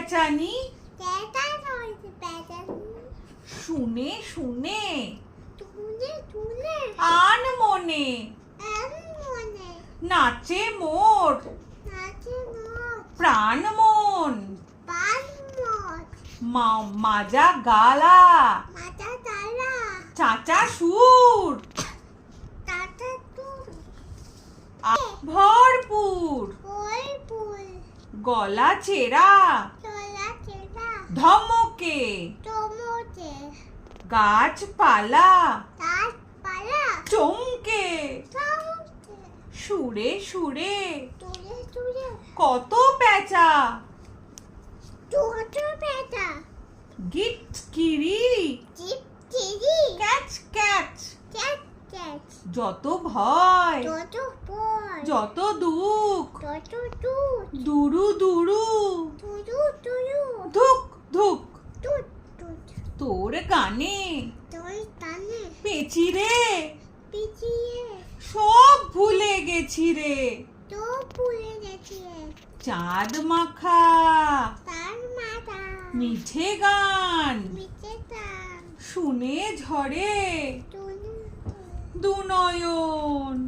পেঁচানি শুনে শুনে আন মনে নাচে মোর প্রাণ মন মাজা গালা চাচা সুর ভরপুর গলা চেরা ধমকে গাছপালা চমকে সুরে সুরে কত পেঁচা গিট কিরি ক্যাচ ক্যাচ যত ভয় যত দুঃখ দুরু দুরু ধুক ধুক তোর গানে পেঁচি রে সব ভুলে গেছি রে চাঁদ মাখা মিঠে গান শুনে ঝরে দুনয়ন